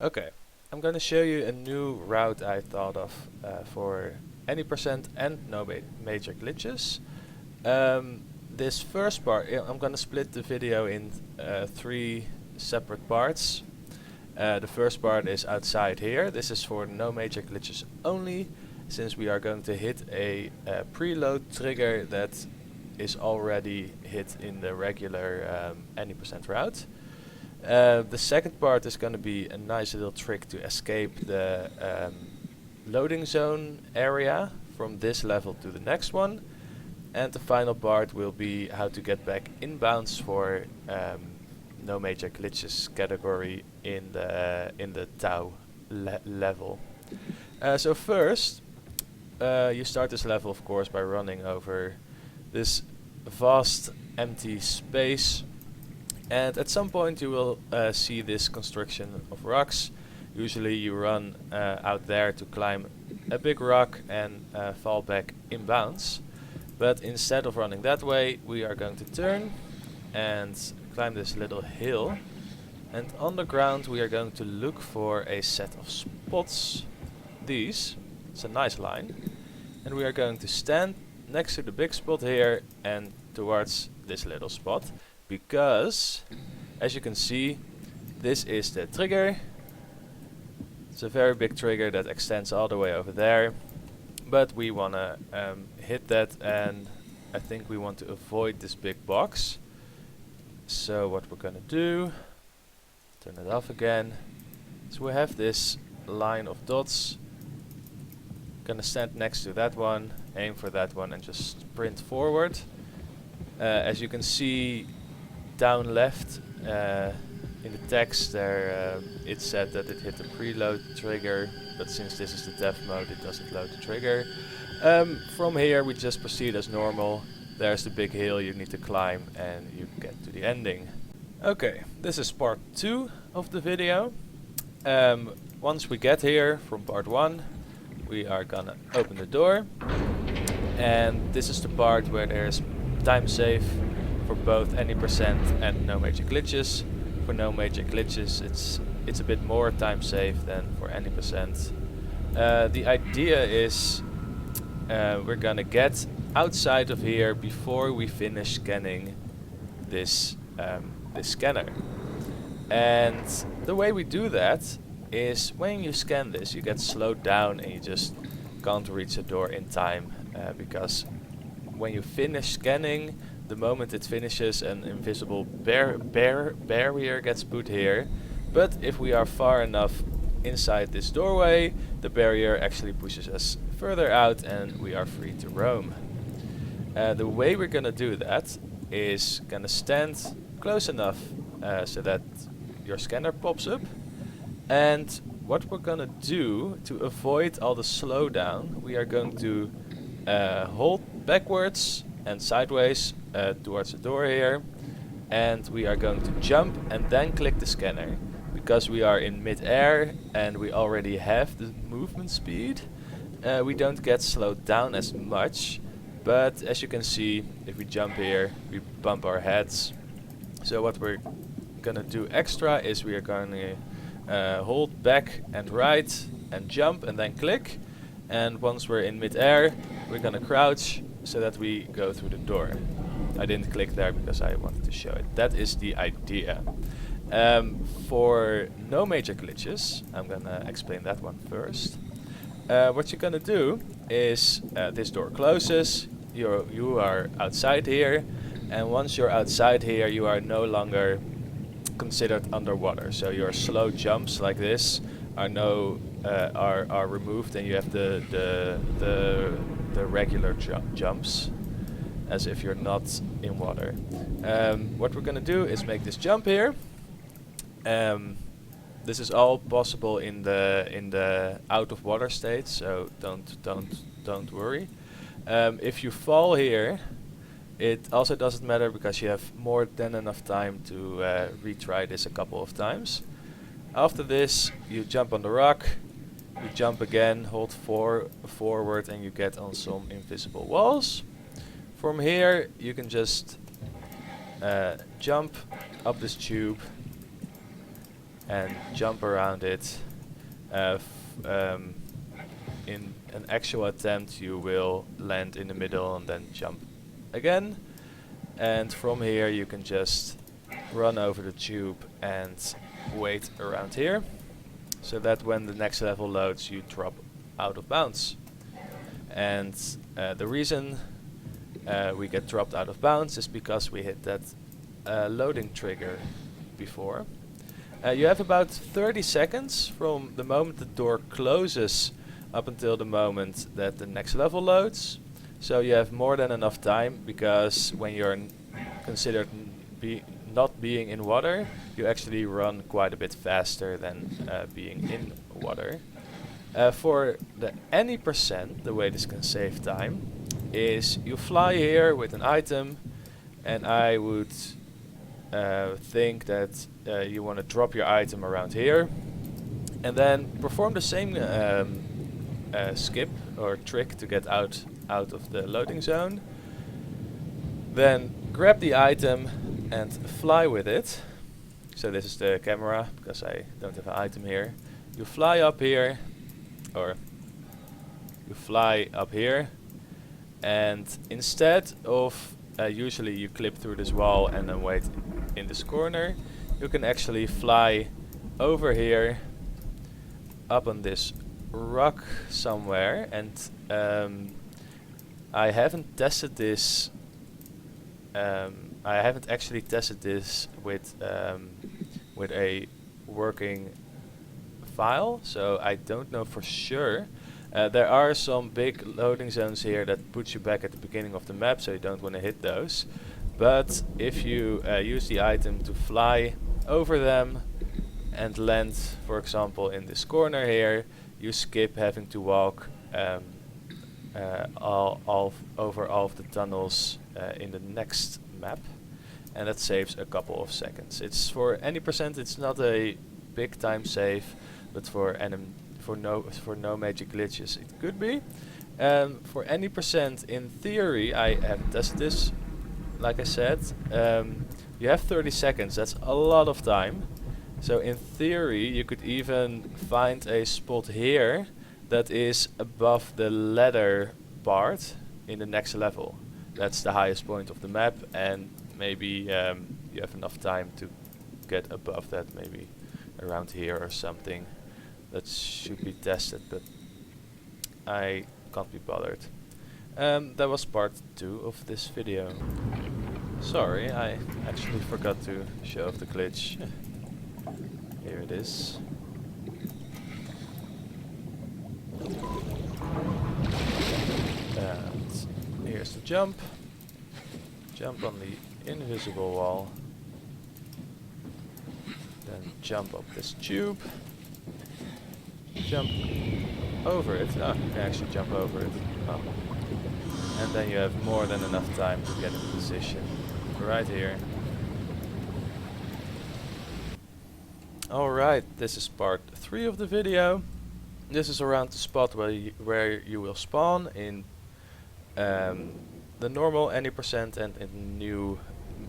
Okay, I'm gonna show you a new route I thought of for any percent and no major glitches. This first part, I'm gonna split the video in 3 separate parts. The first part is outside here. This is for no major glitches only, since we are going to hit a preload trigger that is already hit in the regular any percent route. The second part is going to be a nice little trick to escape the loading zone area from this level to the next one. And the final part will be how to get back inbounds for no major glitches category in the Tau level. So first, you start this level, of course, by running over this vast empty space. And at some point you will see this construction of rocks. Usually you run out there to climb a big rock and fall back inbounds. But instead of running that way, we are going to turn and climb this little hill. And on the ground we are going to look for a set of spots. These. It's a nice line. And we are going to stand next to the big spot here and towards this little spot. Because, as you can see, this is the trigger. It's a very big trigger that extends all the way over there. But we want to hit that, and I think we want to avoid this big box. So what we're going to do, turn it off again. So we have this line of dots. Gonna stand next to that one, aim for that one, and just sprint forward. As you can see, down left in the text there it said that it hit the preload trigger, but since this is the dev mode it doesn't load the trigger. From here we just proceed as normal. There's the big hill you need to climb and you get to the ending. Okay, this is part 2 of the video. Once we get here from part 1, we are gonna open the door, and this is the part where there's time save for both any percent and no major glitches. For no major glitches it's a bit more time save than for any percent. The idea is we're gonna get outside of here before we finish scanning this scanner. And the way we do that is when you scan this you get slowed down and you just can't reach the door in time, because when you finish scanning, the moment it finishes, an invisible barrier gets put here. But if we are far enough inside this doorway, the barrier actually pushes us further out and we are free to roam. The way we're gonna do that is gonna stand close enough so that your scanner pops up. And what we're gonna do to avoid all the slowdown, we are going to hold backwards and sideways towards the door here, and we are going to jump and then click the scanner. Because we are in mid-air and we already have the movement speed, we don't get slowed down as much. But as you can see, if we jump here, we bump our heads. So what we're gonna do extra is we are going to hold back and right and jump and then click. And once we're in mid-air, we're gonna crouch so that we go through the door. I didn't click there because I wanted to show it. That is the idea. For no major glitches, I'm gonna explain that one first. What you're gonna do is this door closes, you are outside here, and once you're outside here you are no longer considered underwater. So your slow jumps like this are removed, and you have the regular jumps as if you're not in water. What we're gonna do is make this jump here. This is all possible in the out of water state, so don't worry. If you fall here, it also doesn't matter because you have more than enough time to retry this a couple of times. After this, you jump on the rock, you jump again, hold forward, and you get on some invisible walls. From here, you can just jump up this tube and jump around it. In an actual attempt you will land in the middle and then jump again, and from here you can just run over the tube and wait around here, so that when the next level loads you drop out of bounds. And the reason we get dropped out of bounds is because we hit that loading trigger before. You have about 30 seconds from the moment the door closes up until the moment that the next level loads. So you have more than enough time, because when you're considered not being in water, you actually run quite a bit faster than being in water. For the any percent, the way this can save time is you fly here with an item, and I would think that you want to drop your item around here, and then perform the same skip or trick to get out of the loading zone. Then grab the item and fly with it. So this is the camera, because I don't have an item here. You fly up here, or you fly up here, and instead of usually you clip through this wall and then wait in this corner, you can actually fly over here up on this rock somewhere. And I haven't tested this. I haven't actually tested this with a working file, so I don't know for sure. There are some big loading zones here that put you back at the beginning of the map, so you don't want to hit those. But if you use the item to fly over them and land, for example, in this corner here, you skip having to walk over all of the tunnels in the next map, and that saves a couple of seconds. It's for any percent, it's not a big time save, but for no major glitches it could be. For any percent, in theory, I haven't tested this, like I said, you have 30 seconds, that's a lot of time. So in theory you could even find a spot here that is above the ladder part in the next level. That's the highest point of the map, and maybe you have enough time to get above that, maybe around here or something. That should be tested, but I can't be bothered. That was part 2 of this video. Sorry, I actually forgot to show off the glitch. Here it is. And here's the jump. Jump on the invisible wall. Then jump up this tube. Jump over it. Ah, you can actually jump over it. Oh. And then you have more than enough time to get in position right here. Alright, this is part 3 of the video. This is around the spot where you will spawn in the normal any percent and in new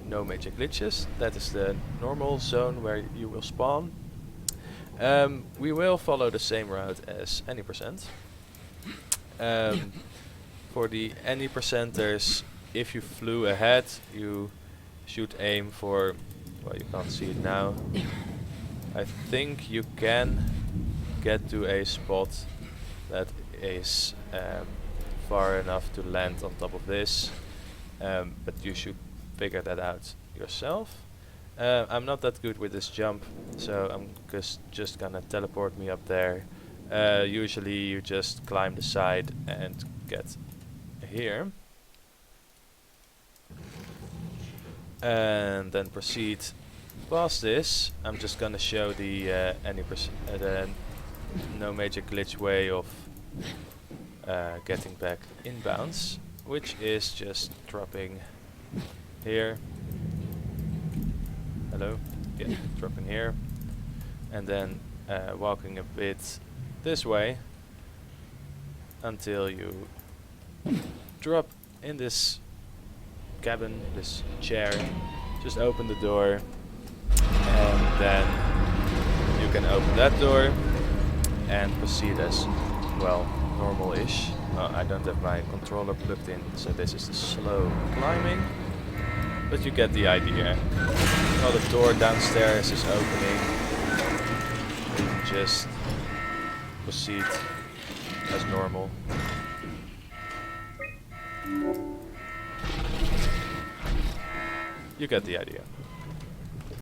no major glitches. That is the normal zone where you will spawn. We will follow the same route as any percent. For the any percenters, if you flew ahead, you should aim for, well, you can't see it now. I think you can get to a spot that is far enough to land on top of this, but you should figure that out yourself. I'm not that good with this jump, so I'm just gonna teleport me up there. Usually you just climb the side and get here, and then proceed past this. I'm just gonna show the the no major glitch way of getting back inbounds, which is just dropping here. Hello? Yeah, dropping here, and then walking a bit this way until you drop in this cabin, this chair. Just open the door and then can open that door and proceed as, well, normal-ish. I don't have my controller plugged in, so this is the slow climbing, but you get the idea. Well, the door downstairs is opening. You can just proceed as normal. You get the idea.